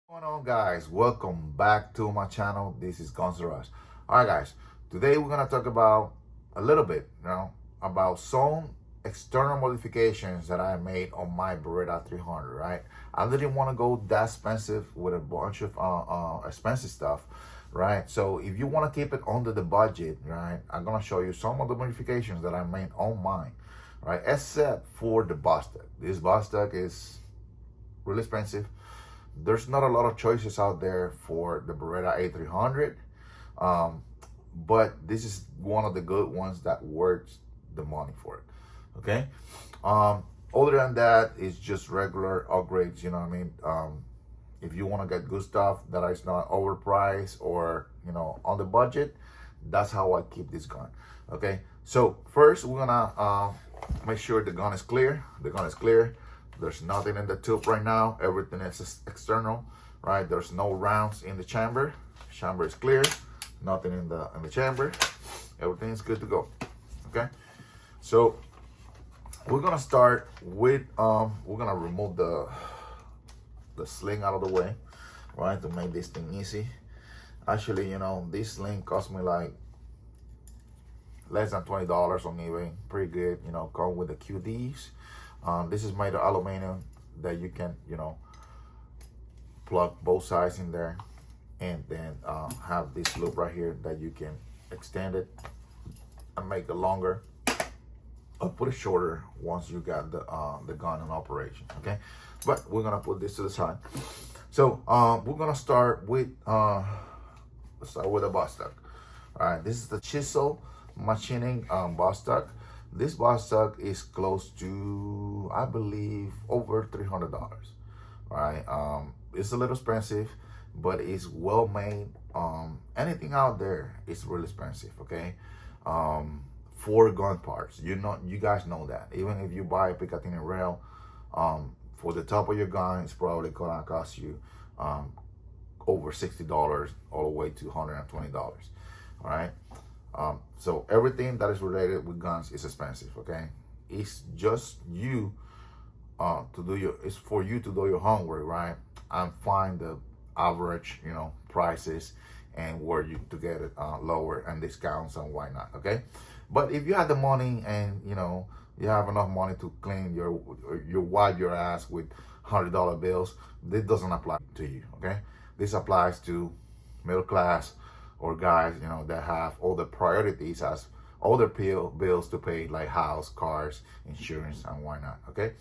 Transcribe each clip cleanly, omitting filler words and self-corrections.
What's going on, guys? Welcome back to my channel. This is Guns N' Rush. All right, guys, today we're gonna talk about a little bit about some external modifications that I made on my Beretta 300. Right, I didn't want to go that expensive with a bunch of expensive stuff, right? So if you want to keep it under the budget, right, I'm gonna show you some of the modifications that I made on mine, right? Except for the bus duct. This bus duct is really expensive. There's not a lot of choices out there for the Beretta A300, but this is one of the good ones that works the money for it. Okay. Other than that, it's just regular upgrades. You know what I mean? If you want to get good stuff that is not overpriced or on the budget, that's how I keep this gun. Okay. So first, we're gonna make sure the gun is clear. The gun is clear. There's nothing in the tube right now. Everything is external, right? There's no rounds in the chamber. Chamber is clear. Nothing in the chamber. Everything is good to go. Okay. So we're gonna start with we're gonna remove the sling out of the way, right? To make this thing easy. Actually, this sling cost me like less than $20 on eBay. Pretty good. Come with the QDs. This is made of aluminum that you can, plug both sides in there, and then have this loop right here that you can extend it and make it longer or put it shorter once you got the gun in operation. Okay, but we're gonna put this to the side. So we're gonna start with let's start with a bus duct. All right, this is the Chisel machining bus duct. This bus duct is close to, I believe, over $300. Right? It's a little expensive, but it's well made. Anything out there is really expensive. Okay, for gun parts, you guys know that. Even if you buy a picatinny rail, for the top of your gun, it's probably gonna cost you over $60, all the way to $120. All right. So everything that is related with guns is expensive. Okay, it's just you it's for you to do your homework, right? And find the average prices and where you to get it lower and discounts and why not. Okay, but if you have the money and you have enough money to clean your wipe your ass with $100 bills, this doesn't apply to you. Okay, this applies to middle class or guys that have all the priorities as other bills to pay, like house, cars, insurance, and why not. Okay,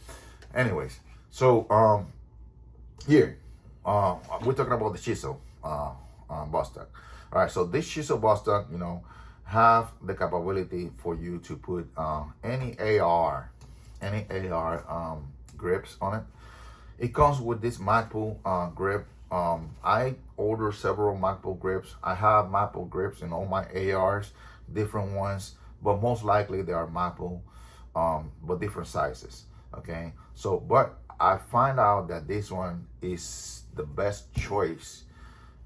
anyways, so here we're talking about the Chisel bus duct. All right, so this Chisel bus duct have the capability for you to put any AR grips on it. It comes with this Magpul grip. I ordered several Magpul grips. I have Magpul grips in all my ARs, different ones, but most likely they are Magpul, but different sizes. Okay, so but I find out that this one is the best choice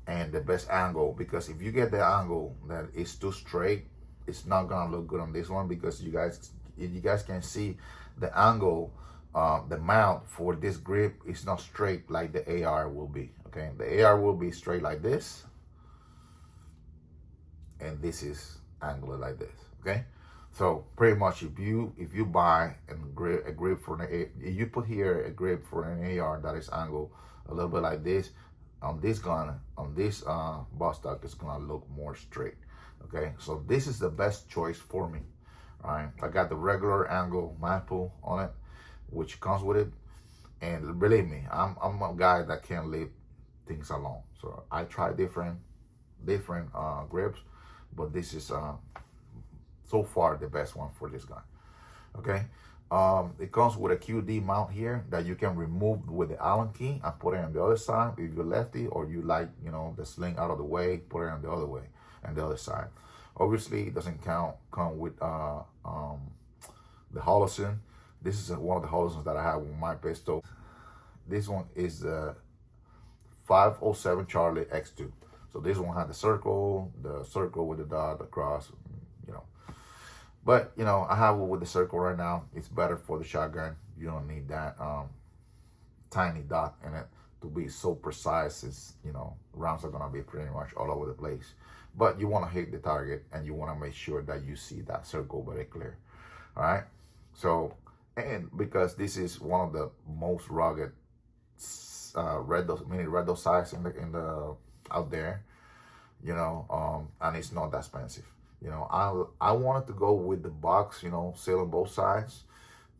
and the best angle, because if you get the angle that is too straight, it's not gonna look good on this one, because you guys can see the angle. The mount for this grip is not straight like the AR will be. Okay, the AR will be straight like this, and this is angled like this. Okay, so pretty much if you buy a grip for if you put here a grip for an AR that is angled a little bit like this, on this gun, on this bus duct, it's gonna look more straight. Okay, so this is the best choice for me. All right, I got the regular angle Magpul on it, which comes with it, and believe me, I'm a guy that can't leave things alone. So I try different grips, but this is so far the best one for this gun. Okay, it comes with a QD mount here that you can remove with the Allen key and put it on the other side if you're lefty, or you like the sling out of the way, put it on the other way and the other side. Obviously, it doesn't come with the Holosun. This is one of the Holosuns that I have with my pistol. This one is the 507 Charlie X2. So this one had the circle with the dot, the cross, But I have it with the circle right now. It's better for the shotgun. You don't need that tiny dot in it to be so precise. It's, you know, rounds are gonna be pretty much all over the place. But you want to hit the target, and you want to make sure that you see that circle very clear. All right. So, and because this is one of the most rugged mini red dot size in the out there, you know, and it's not that expensive. You know, I wanted to go with the box, you know, seal on both sides,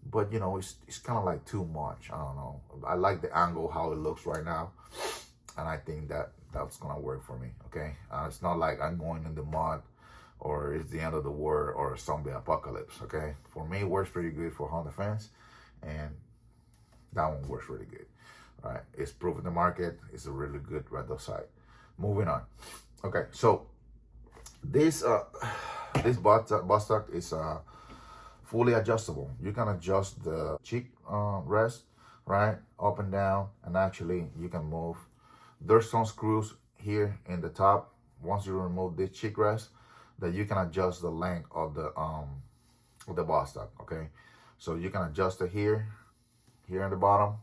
but you know, it's kind of like too much. I don't know. I like the angle how it looks right now, and I think that that's gonna work for me. Okay, it's not like I'm going in the mud, or it's the end of the world, or a zombie apocalypse. Okay, for me, it works pretty good for home defense, and that one works really good. All right, it's proven the market. It's a really good red dot sight. Moving on. Okay, so this butt stock is fully adjustable. You can adjust the cheek rest, right, up and down, and actually you can move. There's some screws here in the top. Once you remove this cheek rest, that you can adjust the length of the butt stock. Okay, so you can adjust it here in the bottom,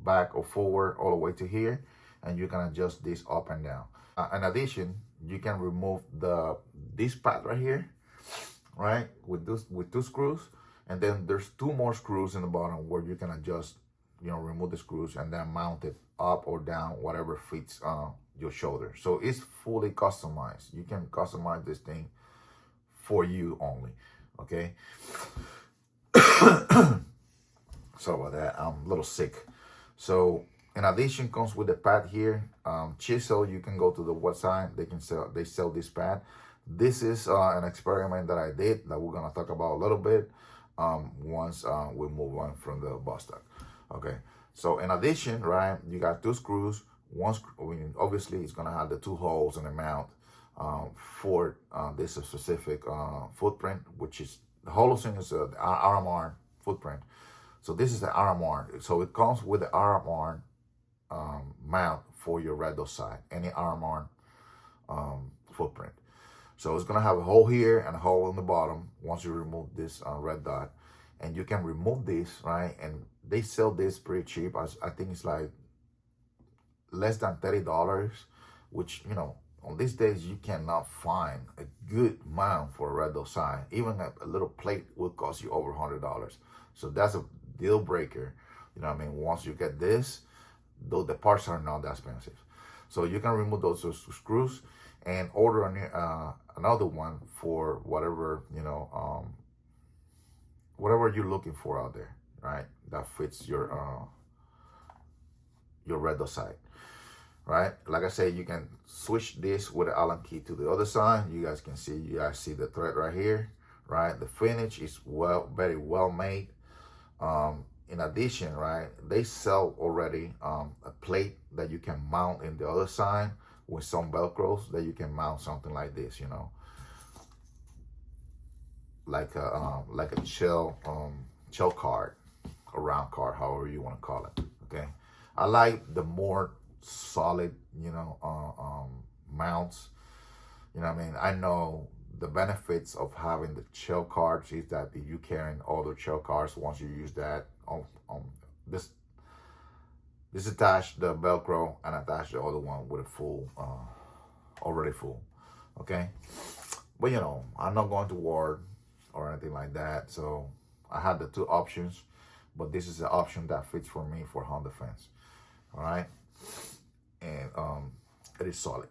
back or forward, all the way to here, and you can adjust this up and down. In addition, you can remove this pad right here, right, with two screws, and then there's two more screws in the bottom where you can adjust, you know, remove the screws and then mount it up or down, whatever fits your shoulder. So it's fully customized. You can customize this thing for you only. Okay. Sorry about that. I'm a little sick. So in addition, comes with the pad here. Chisel, you can go to the website. They sell this pad. This is an experiment that I did that we're gonna talk about a little bit once we move on from the butt stock. Okay. So in addition, right, you got two screws. One screw, I mean, obviously, it's gonna have the two holes in the mount for this specific footprint, which is the hollow thing is the arm footprint. So this is the arm. So it comes with the arm mount for your red dot sight, any arm footprint. So it's gonna have a hole here and a hole in the bottom once you remove this red dot, and you can remove this, right? And they sell this pretty cheap. I think it's like less than $30, which, you know, on these days you cannot find a good mount for a red dot sight. Even a little plate will cost you over $100. So that's a deal breaker. You know what I mean? Once you get this, though the parts are not that expensive. So you can remove those screws and order another one for whatever, you know, whatever you're looking for out there, right? That fits your red dot sight, right? Like I said, you can switch this with the Allen key to the other side. You guys see the thread right here, right? The finish is very well made. In addition, right, they sell already a plate that you can mount in the other side with some velcros that you can mount something like this, you know, like a shell card, a round card, however you want to call it. Okay, I like the more solid, you know, mounts. You know what I mean? I know the benefits of having the shell cards is that if you carry other shell cards, once you use that, this attach the velcro and attach the other one with a full, already full. Okay, but you know, I'm not going to war or anything like that, so I had the two options, but this is the option that fits for me for home defense. All right, and it is solid.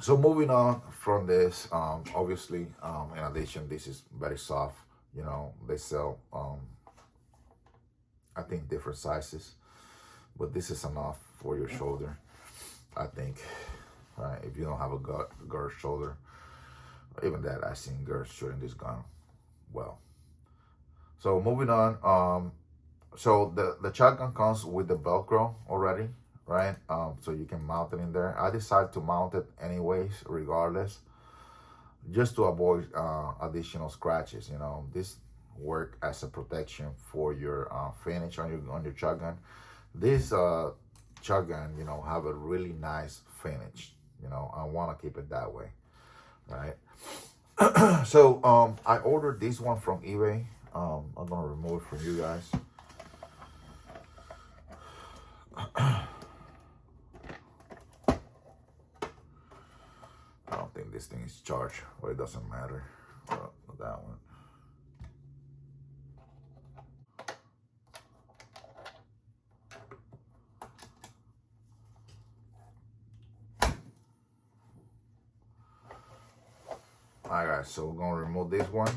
So moving on from this, obviously, in addition, this is very soft. You know, they sell, I think, different sizes, but this is enough for your shoulder, I think. Right? If you don't have a girl shoulder, even that, I've seen girls shooting this gun well. So moving on, so the shotgun comes with the velcro already, right? So you can mount it in there. I decided to mount it anyways, regardless, just to avoid additional scratches. You know, this work as a protection for your finish on your shotgun. This shotgun, you know, have a really nice finish. You know, I want to keep it that way, right? So I ordered this one from eBay. I'm gonna remove it for you guys. I don't think this thing is charged, but it doesn't matter. That one. All right, so we're gonna remove this one,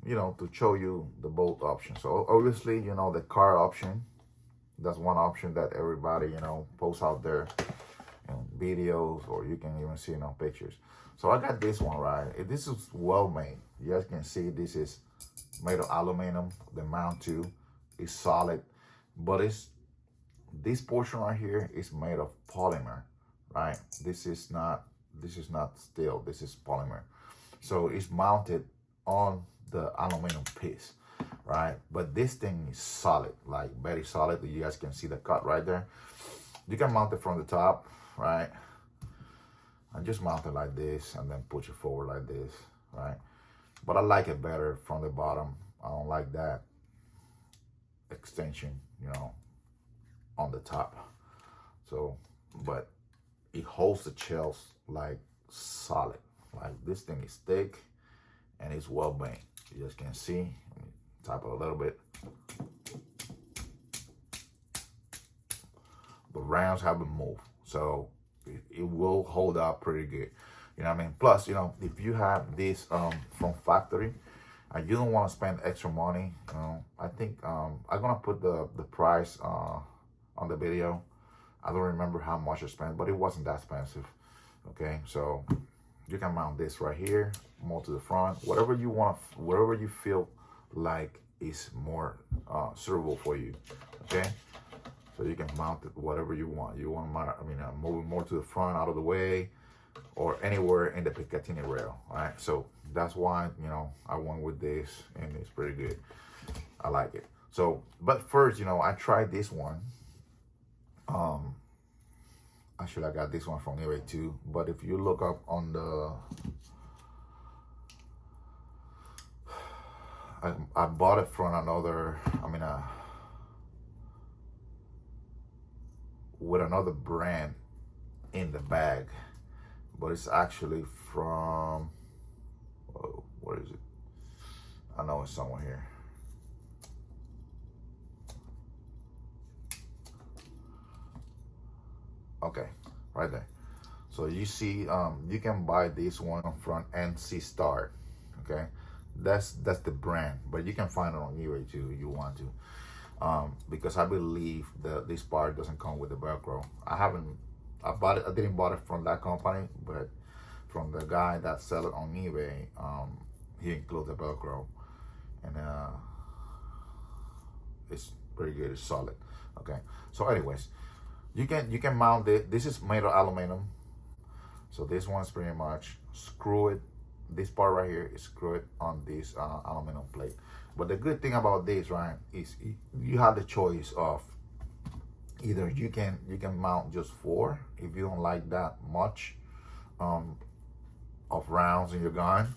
you know, to show you the both options. So obviously, you know, the car option, that's one option that everybody, you know, posts out there in videos, or you can even see it on pictures. So I got this one, right? This is well made. You guys can see this is made of aluminum. The mount too is solid, but this portion right here is made of polymer, right? This is not steel, this is polymer. So it's mounted on the aluminum piece, right? But this thing is solid, like very solid. You guys can see the cut right there. You can mount it from the top, right? And just mount it like this and then push it forward like this, right? But I like it better from the bottom. I don't like that extension, you know, on the top. So, but it holds the shells like solid. Like this thing is thick and it's well made. You just can see. Let me tap it a little bit. The rounds haven't moved, so it will hold up pretty good. You know what I mean? Plus, you know, if you have this from factory and you don't want to spend extra money, you know, I think I'm gonna put the price on the video. I don't remember how much I spent, but it wasn't that expensive. Okay, so you can mount this right here, more to the front, whatever you want, whatever you feel like is more suitable for you. Okay, so you can mount it whatever you want. You want to, move it more to the front, out of the way, or anywhere in the picatinny rail. All right, so that's why, you know, I went with this, and it's pretty good. I like it. So, but first, you know, I tried this one. Actually, I got this one from eBay too. But if you look up on the, I bought it from another, with another brand in the bag, but it's actually from, where is it? I know it's somewhere here. Okay, right there. So you see, you can buy this one from NC Star. Okay, that's the brand, but you can find it on eBay too if you want to. Because I believe that this part doesn't come with the velcro. I didn't buy it from that company, but from the guy that sell it on eBay, he includes the velcro, and it's pretty good. It's solid. Okay, so anyways, you can mount it. This is made of aluminum, so this one's pretty much screw it. This part right here is screw it on this aluminum plate. But the good thing about this, right, is you have the choice of either you can mount just 4 if you don't like that much of rounds in your gun,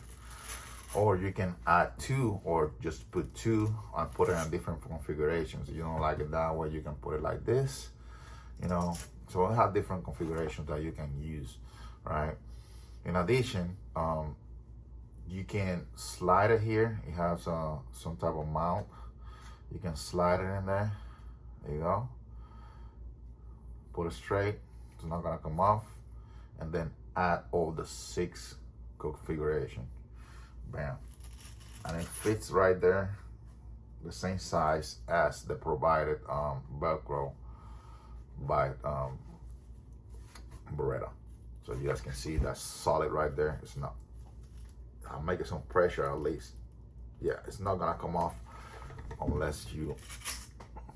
or you can add 2, or just put 2 and put it in different configurations. If you don't like it that way, you can put it like this, you know. So I have different configurations that you can use, right? In addition, you can slide it here. It has some type of mount. You can slide it in there. There you go. Put it straight. It's not gonna come off. And then add all the 6 configuration. Bam. And it fits right there. The same size as the provided Velcro by Beretta. So you guys can see that's solid right there. It's not, I'm making some pressure at least. Yeah, it's not gonna come off unless you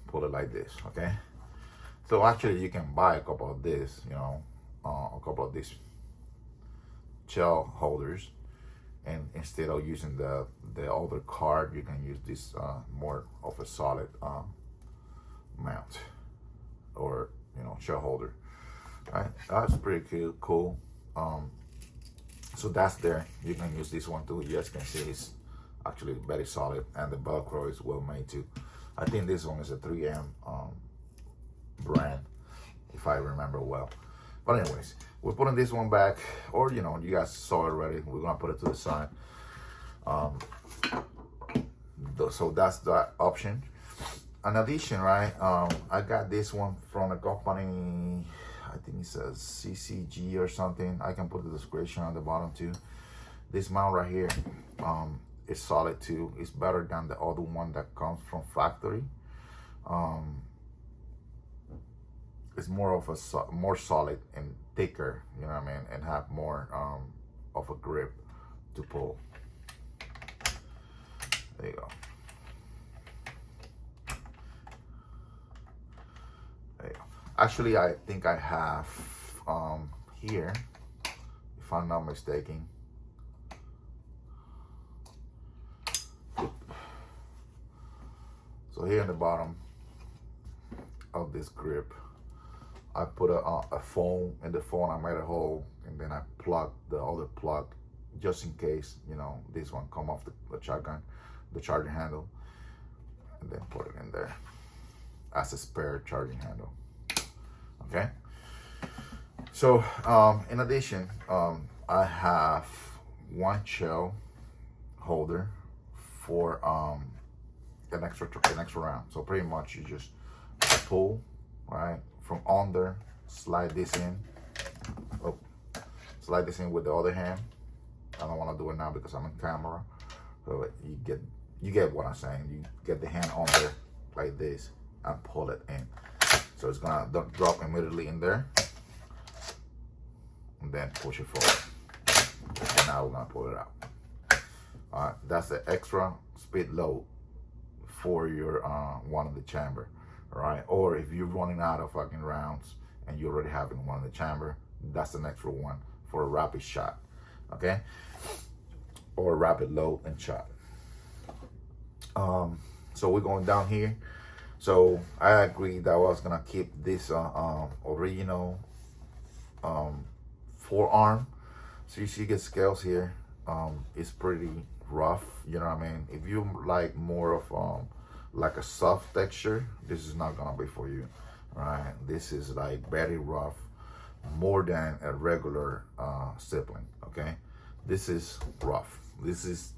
pull it like this, okay? So actually you can buy a couple of this, you know, a couple of these shell holders, and instead of using the other card, you can use this more of a solid mount, or, you know, shell holder. Right, that's pretty cool. So that's there. You can use this one too. You guys can see it's actually very solid, and the Velcro is well made too. I think this one is a 3M brand, if I remember well. But anyways, we're putting this one back, or you know, you guys saw it already. We're gonna put it to the side. So that's that option. In addition, right, I got this one from a company, I think it says CCG or something. I can put the description on the bottom too. This mount right here is solid too. It's better than the other one that comes from factory. It's more of a more solid and thicker, you know what I mean, and have more of a grip to pull. There you go. There you go. Actually, I think I have here, if I'm not mistaken. So here in the bottom of this grip, I put a phone. In the phone I made a hole, and then I plugged the other plug just in case, you know, this one come off the shotgun, the charging handle, and then put it in there as a spare charging handle. Okay, so in addition, I have one shell holder for an extra round. So pretty much you just pull right from under, slide this in. Oh, slide this in with the other hand. I don't want to do it now because I'm in camera. So you get what I'm saying. You get the hand under like this and pull it in. So it's gonna drop immediately in there, and then push it forward. And now we're gonna pull it out. All right, that's the extra speed load for your one in the chamber. All right, or if you're running out of fucking rounds and you already having one in the chamber, that's an extra one for a rapid shot. Okay, or a rapid load and shot. So we're going down here. So I agreed that I was gonna keep this original forearm. So you see, get scales here. It's pretty rough, you know what I mean? If you like more of like a soft texture, this is not gonna be for you. All right, this is like very rough, more than a regular sibling. Okay, this is rough. This is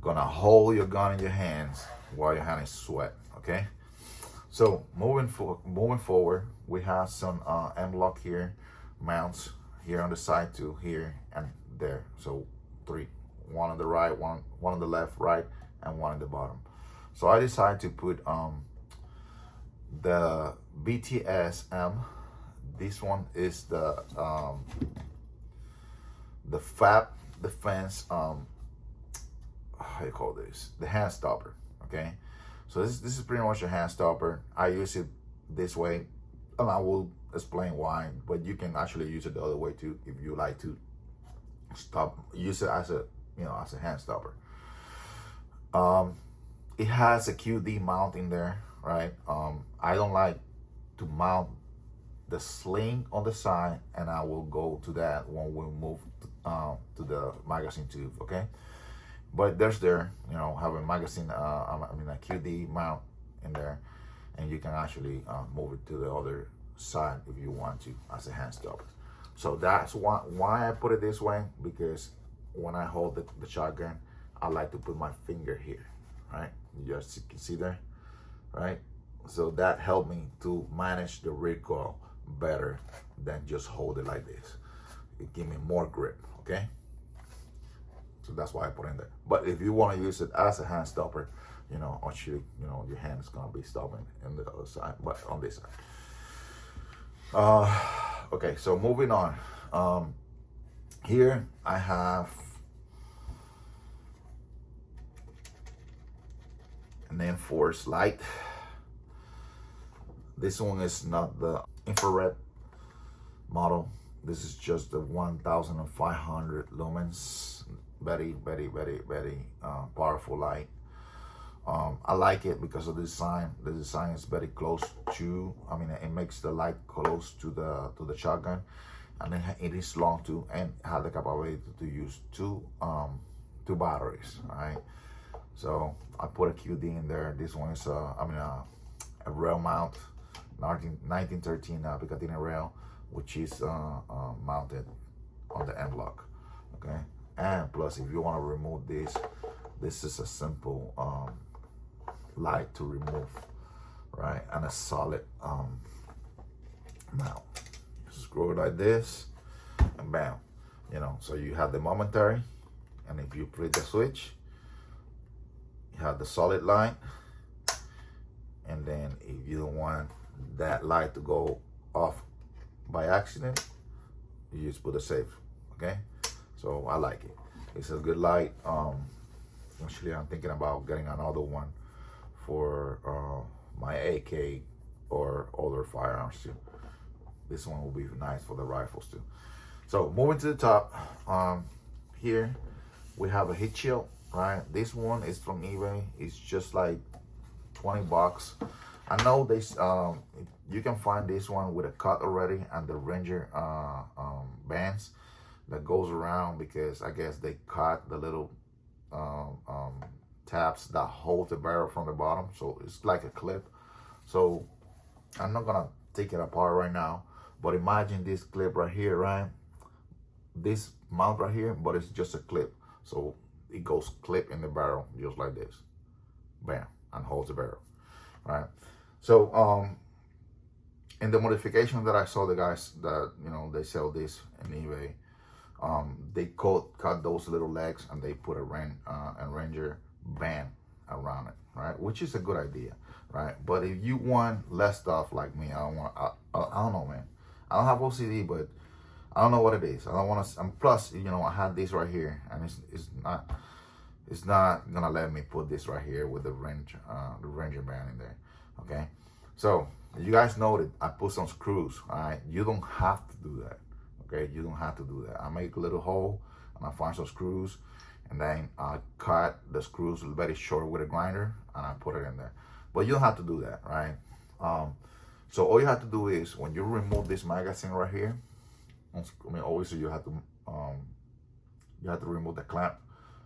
gonna hold your gun in your hands while your hand is sweat. Okay, so moving forward, we have some M-lock here, mounts here on the side too, here and there. So 3, one on the right, one on the left, right, and one on the bottom. So I decided to put the BTS-M. This one is the FAP Defense, how you call this? The hand stopper. Okay, so this is pretty much a hand stopper. I use it this way, and I will explain why. But you can actually use it the other way too if you like to use it as a, you know, as a hand stopper. It has a QD mount in there, right? I don't like to mount the sling on the side, and I will go to that when we move to the magazine tube. Okay, but there, you know, have a magazine, I mean a QD mount in there, and you can actually move it to the other side if you want to as a hand stopper. So that's why I put it this way, because when I hold the shotgun, I like to put my finger here, right? You just can see there, right? So that helped me to manage the recoil better than just hold it like this. It give me more grip, okay? So that's why I put it in there. But if you want to use it as a hand stopper, you know, actually, you know, your hand is gonna be stopping in the other side, but on this side. Okay, so moving on. Here I have an Inforce light. This one is not the infrared model. This is just the 1,500 lumens. Very powerful light. I like it because of the design. The design is very close to, I mean, it makes the light close to the shotgun, and then it is long too, and have the capability to use two batteries, right? So I put a QD in there. This one is a rail mount, 1913 picatinny rail, which is mounted on the end block. Okay, and plus if you want to remove this is a simple light to remove, right? And a solid mount. Screw it like this, and bam, you know. So you have the momentary, and if you flip the switch, you have the solid light. And then if you don't want that light to go off by accident, you just put a safe. Okay, so I like it. It's a good light. Actually, I'm thinking about getting another one for my AK or other firearms too. This one will be nice for the rifles too. So moving to the top, here we have a heat shield, right? This one is from eBay. It's just like 20 bucks. I know this, you can find this one with a cut already and the Ranger bands that goes around, because I guess they cut the little tabs that hold the barrel from the bottom, so it's like a clip. So I'm not gonna take it apart right now, but imagine this clip right here, right? This mount right here, but it's just a clip, so it goes clip in the barrel just like this, bam, and holds the barrel, right? So in the modification that I saw, the guys that, you know, they sell this in eBay, they cut those little legs and they put a Ranger band around it, right? Which is a good idea, right? But if you want less stuff like me, I don't know, man. I don't have OCD, but I don't know what it is. I don't want to. And plus, you know, I had this right here, and it's not gonna let me put this right here with the Ranger band in there. Okay, so you guys know that I put some screws. All right, you don't have to do that. Okay, you don't have to do that. I make a little hole and I find some screws, and then I cut the screws very short with a grinder and I put it in there. But you don't have to do that, right? So all you have to do is, when you remove this magazine right here, I mean, obviously you have to remove the clamp.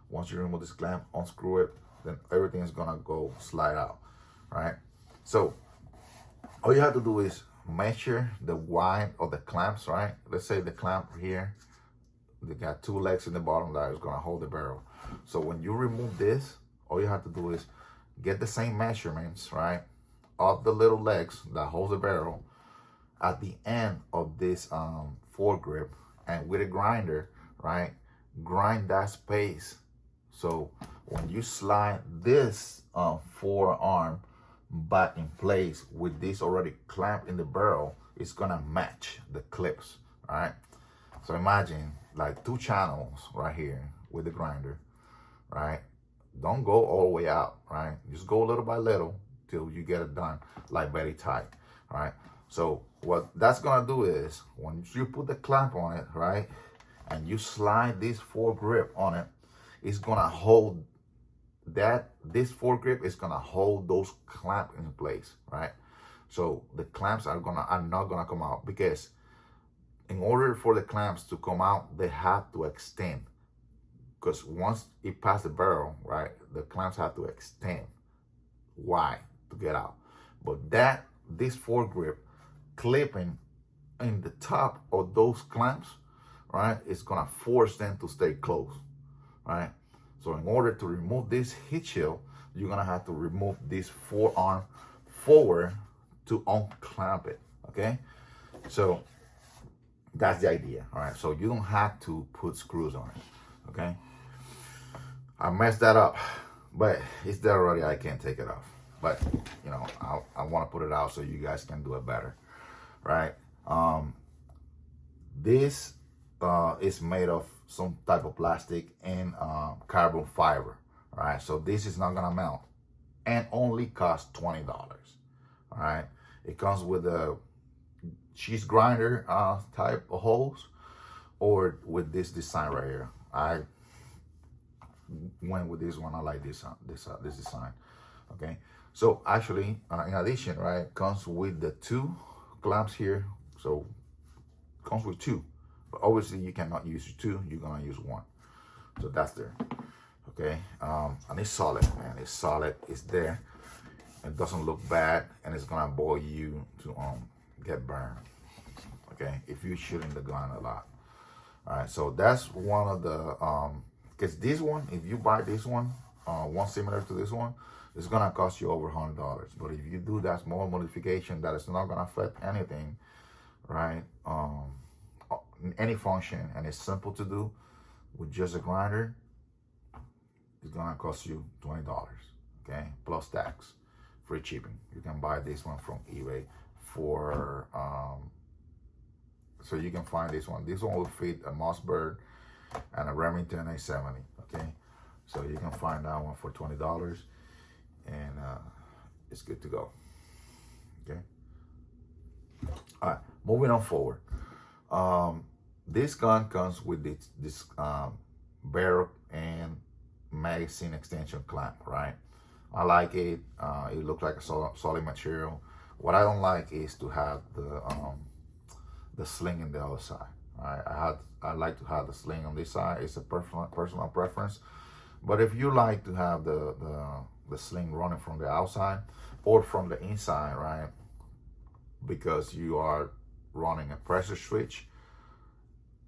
Once you remove this clamp, unscrew it, then everything is gonna go slide out, right? So all you have to do is measure the wide of the clamps, right? Let's say the clamp here, they got two legs in the bottom that is gonna hold the barrel. So when you remove this, all you have to do is get the same measurements, right, of the little legs that holds the barrel at the end of this foregrip, and with a grinder, right, grind that space. So when you slide this forearm back in place with this already clamped in the barrel, it's gonna match the clips, right? So imagine like 2 channels right here with the grinder, right? Don't go all the way out, right? Just go little by little till you get it done, like very tight, right? So what that's gonna do is, when you put the clamp on it, right, and you slide this foregrip on it, it's gonna hold that, this foregrip is gonna hold those clamps in place, right? So the clamps are not gonna come out, because in order for the clamps to come out, they have to extend. Because once it passes the barrel, right, the clamps have to extend wide to get out. But this foregrip clipping in the top of those clamps, right, it's gonna force them to stay close, right? So in order to remove this heat shield, you're gonna have to remove this forearm forward to unclamp it, okay? So that's the idea, all right? So you don't have to put screws on it, okay? I messed that up, but it's there already. I can't take it off. But, you know, I want to put it out so you guys can do it better, right? This is made of some type of plastic and carbon fiber, right? So this is not gonna melt, and only costs $20, all right? It comes with a cheese grinder type of hose, or with this design right here. I went with this one. I like this design. Okay, so actually, in addition, right, comes with the 2 clamps here. So comes with 2, but obviously you cannot use 2. You're gonna use 1. So that's there. Okay, and it's solid, man. It's solid. It's there. It doesn't look bad, and it's gonna avoid you to get burned. Okay, if you're shooting the gun a lot. All right, so that's one of the because this one, if you buy this one, one similar to this one, it's gonna cost you over $100. But if you do that small modification that is not gonna affect anything, right? Any function, and it's simple to do with just a grinder, it's gonna cost you $20. Okay, plus tax, free shipping. You can buy this one from eBay for so you can find this one. This one will fit a Mossberg and a Remington A70. Okay, so you can find that one for $20, and it's good to go. Okay. All right, moving on forward. This gun comes with this barrel and magazine extension clamp, right? I like it. It looks like a solid material. What I don't like is to have the sling in the other side. I like to have the sling on this side. It's a personal preference. But if you like to have the sling running from the outside or from the inside, right? Because you are running a pressure switch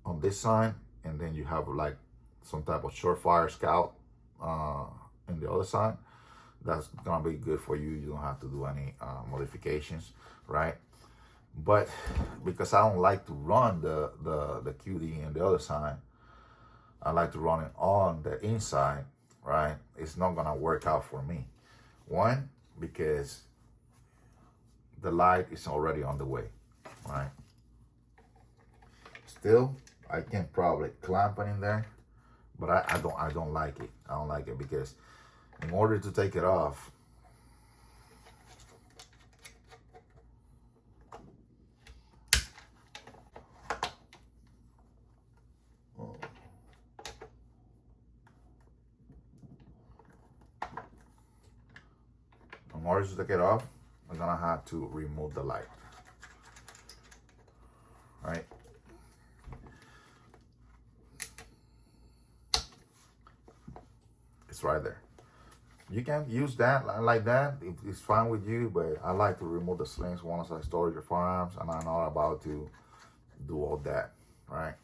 on this side, and then you have like some type of surefire scout in the other side, that's gonna be good for you. You don't have to do any modifications, right? But because I don't like to run the QD in the other side, I like to run it on the inside, right? It's not gonna work out for me. One, because the light is already on the way, right? Still, I can probably clamp it in there, but I don't like it. I don't like it because in order to take it off, I'm gonna have to remove the light. Right? It's right there. You can use that like that if it's fine with you, but I like to remove the slings once I store your firearms, and I'm not about to do all that, right?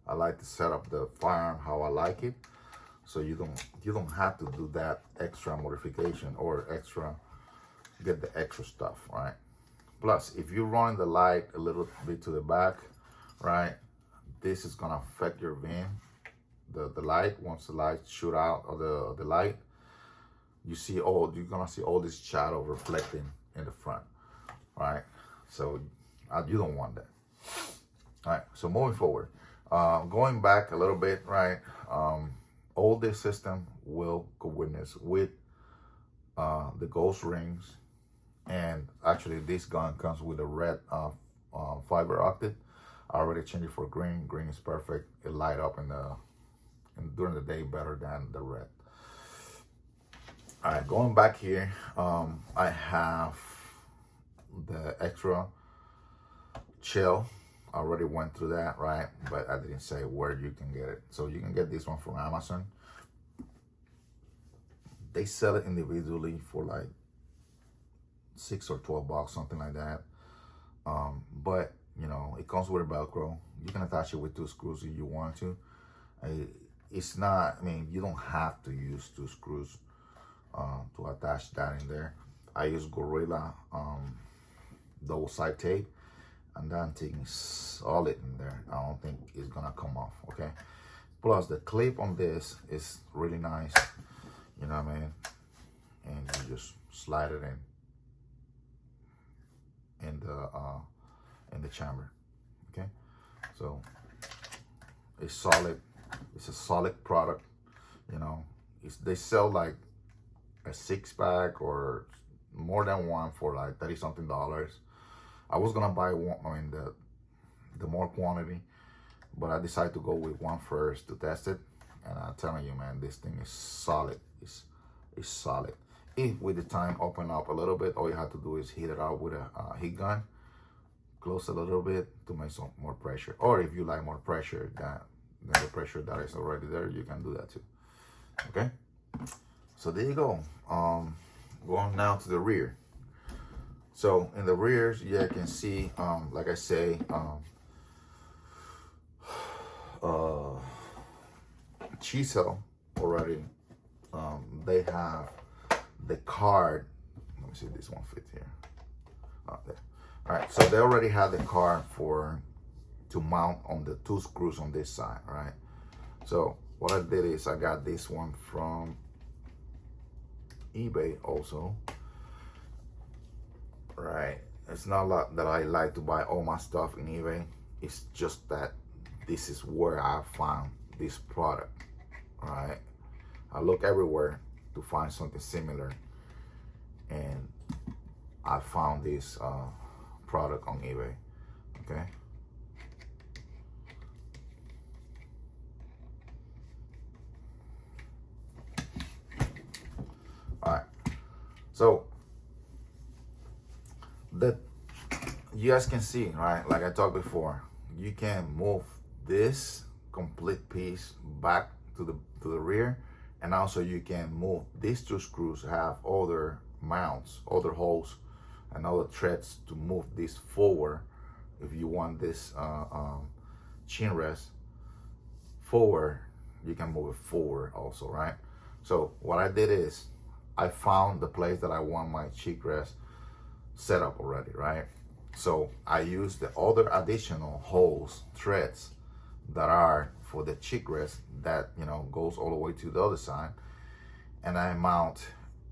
I like to set up the firearm how I like it, so you don't have to do that extra modification or get the extra stuff, right? Plus, if you run the light a little bit to the back, right, this is gonna affect your VIN. The light, once the light shoot out of the light, you're gonna see all this shadow reflecting in the front, right? So you don't want that. All right, so moving forward, going back a little bit, right? All this system will co-witness with the ghost rings, and actually this gun comes with a red fiber optic. I already changed it for green. Green is perfect. It light up during the day better than the red. All right, going back here, I have the extra chill. I already went through that, right? But I didn't say where you can get it. So you can get this one from Amazon. They sell it individually for like $6 or $12, something like that. But you know, it comes with a Velcro. You can attach it with 2 screws if you want to. It's not, I mean, you don't have to use 2 screws to attach that in there. I use Gorilla double side tape, and that thing is solid in there. I don't think it's gonna come off, okay? Plus the clip on this is really nice, you know what I mean? And you just slide it in the chamber, okay? So it's solid. It's a solid product, you know. They sell like a 6-pack or more than one for like $30-something. I was gonna buy one, I mean the more quantity, but I decided to go with one first to test it. And I'm telling you, man, this thing is solid. It's solid. If with the time open up a little bit, all you have to do is heat it out with a heat gun, close a little bit to make some more pressure. Or if you like more pressure than the pressure that is already there, you can do that too. Okay, so there you go. Going now to the rear. So in the rears, you can see, like I say, Chisel already. They have the card. Let me see if this one fits here. There. All right, so they already have the card to mount on the 2 screws on this side. All right. So what I did is I got this one from eBay also. Right, it's not a lot that I like to buy all my stuff in eBay. It's just that this is where I found this product. All right, I look everywhere to find something similar, and I found this product on eBay. Okay, all right, so that you guys can see, right, like I talked before, you can move this complete piece back to the rear, and also you can move these 2 screws, have other mounts, other holes and other threads to move this forward if you want this chin rest forward. You can move it forward also, right? So what I did is I found the place that I want my cheek rest set up already, right? So I use the other additional holes, threads that are for the cheek rest that, you know, goes all the way to the other side, and I mount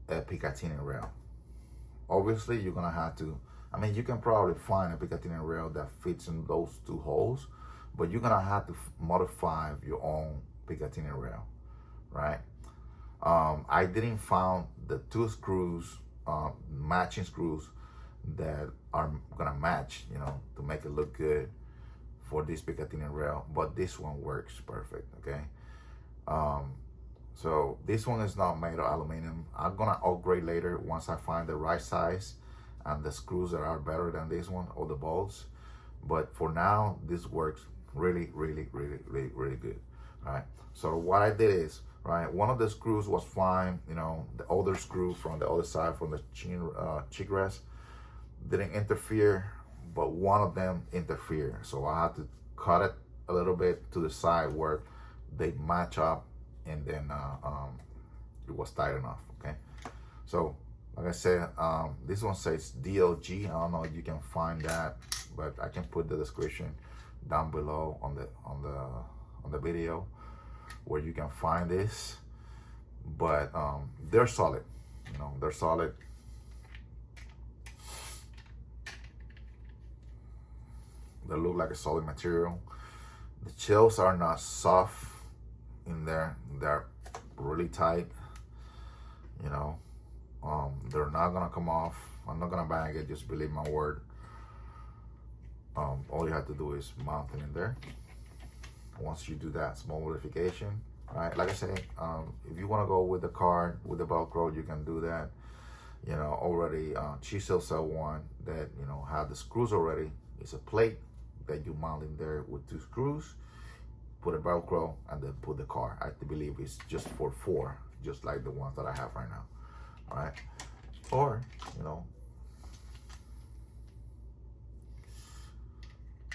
a picatinny rail. Obviously, you're gonna have to, I mean, you can probably find a picatinny rail that fits in those 2 holes, but you're gonna have to modify your own picatinny rail, right? I didn't find the 2 screws, matching screws that are gonna match, you know, to make it look good for this picatinny rail, but this one works perfect. Okay, so this one is not made of aluminum. I'm gonna upgrade later once I find the right size and the screws that are better than this one, or the bolts, but for now this works really good. All right, so what I did is, right, one of the screws was fine, you know, the other screw from the other side, from the cheek rest, didn't interfere, but one of them interfered, so I had to cut it a little bit to the side where they match up, and then it was tight enough. Okay, so like I said, this one says DLG. I don't know if you can find that, but I can put the description down below on the video where you can find this. But they're solid, you know, they're solid. They look like a solid material. The chills are not soft in there. They're really tight, you know. They're not gonna come off. I'm not gonna bang it, just believe my word. All you have to do is mount it in there. Once you do that small modification, right? Like I said, if you wanna go with the card, with the velcro, you can do that. You know, already Chisel sell one that, you know, have the screws already. It's a plate that you mount in there with 2 screws, put a velcro, and then put the car. I believe it's just for 4, just like the ones that I have right now. All right, or, you know,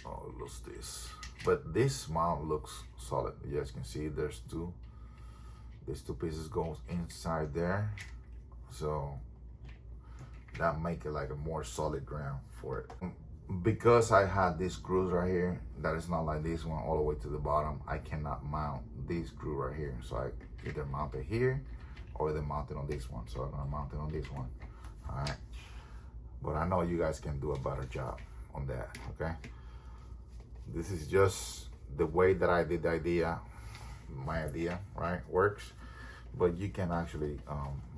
oh, lose this, but this mount looks solid. You guys can see there's these 2 pieces goes inside there, so that make it like a more solid ground for it. Because I had these screws right here, that is not like this one all the way to the bottom, I cannot mount this screw right here. So I either mount it here or either mount it on this one. So I'm gonna mount it on this one. All right, but I know you guys can do a better job on that. Okay, this is just the way that I did the idea. My idea, right, works, but you can actually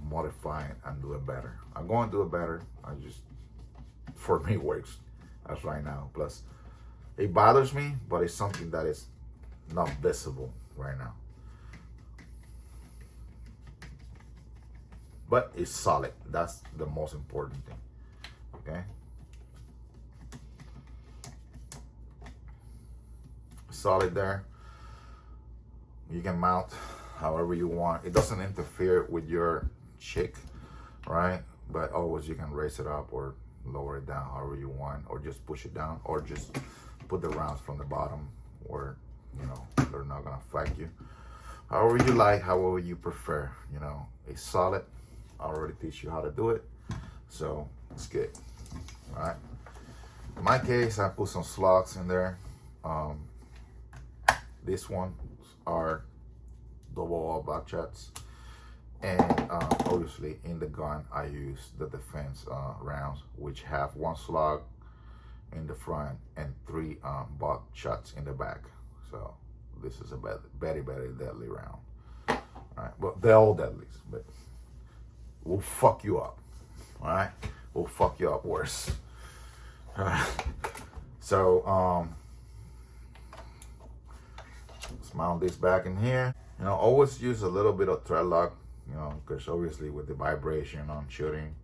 modify it and do it better. I'm going to do it better. I just, for me, works as right now. Plus, it bothers me, but it's something that is not visible right now. But it's solid. That's the most important thing. Okay. Solid there. You can mount however you want. It doesn't interfere with your chick, right? But always you can raise it up or lower it down however you want, or just push it down, or just put the rounds from the bottom where, you know, they're not gonna affect you. However you like, however you prefer, you know. It's solid. I already teach you how to do it, so it's good. All right. In my case, I put some slugs in there. This one are double wall butt shots, and obviously in the gun I use the defense rounds, which have 1 slug in the front and 3 butt shots in the back. So this is a very, very deadly round. All right, but they're all deadly, but we'll fuck you up. All right, we'll fuck you up worse. All right. So let's mount this back in here. You know, always use a little bit of thread lock, you know, because obviously with the vibration on shooting,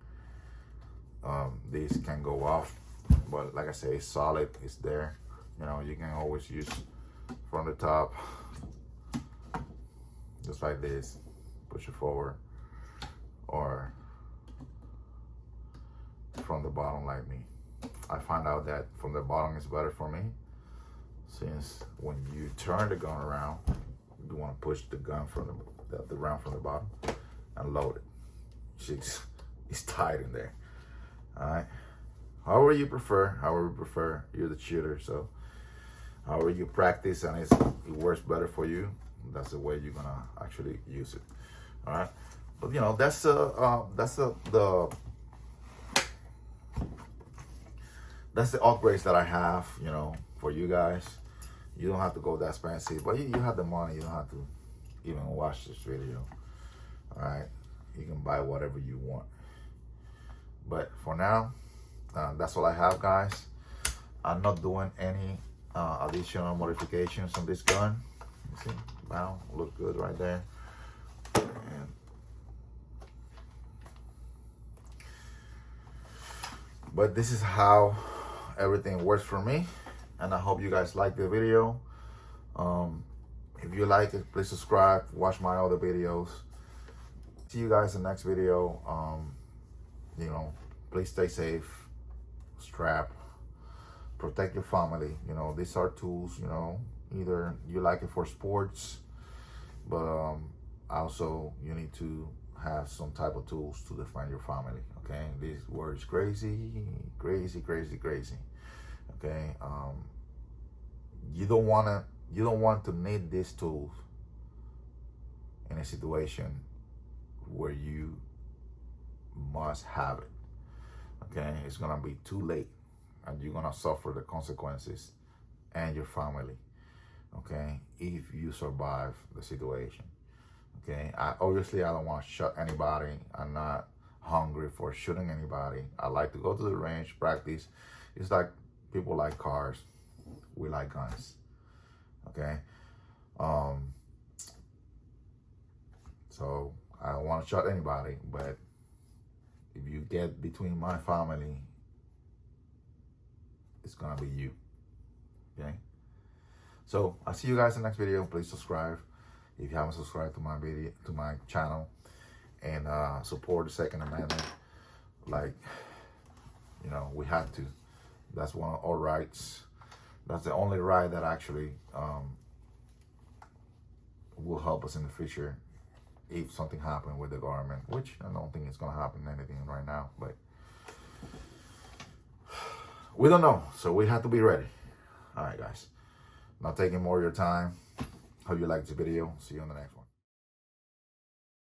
these can go off. But like I say, it's solid, it's there. You know, you can always use from the top, just like this, push it forward, or from the bottom like me. I find out that from the bottom is better for me, since when you turn the gun around, you want to push the gun from the round from the bottom and load it. It's tight in there. All right. However you prefer, you're the shooter. So however you practice and it works better for you, that's the way you're gonna actually use it. All right. But you know, that's the upgrades that I have, you know, for you guys. You don't have to go that expensive, but you have the money. You don't have to even watch this video. All right, you can buy whatever you want. But for now, that's all I have, guys. I'm not doing any additional modifications on this gun. You see, wow, look good right there. And but this is how everything works for me, and I hope you guys like the video. If you like it, please subscribe, watch my other videos. See you guys in the next video. You know, please stay safe, strap, protect your family. You know, these are tools, you know, either you like it for sports, but also you need to have some type of tools to defend your family. Okay, this word is crazy. Okay, you don't want to need these tools in a situation where you must have it. Okay, it's gonna be too late, and you're gonna suffer the consequences and your family. Okay, if you survive the situation. Okay, obviously I don't want to shoot anybody. I'm not hungry for shooting anybody. I like to go to the range, practice. It's like people like cars, we like guns. Okay, so I don't want to shoot anybody, but if you get between my family, it's gonna be you. Okay, so I'll see you guys in the next video. Please subscribe if you haven't subscribed to my video, to my channel, and support the Second Amendment. Like, you know, we have to. That's one of our rights. That's the only right that actually will help us in the future if something happened with the government, which I don't think it's gonna happen anything right now, but we don't know, so we have to be ready. All right, guys, not taking more of your time. Hope you liked this video. See you on the next one.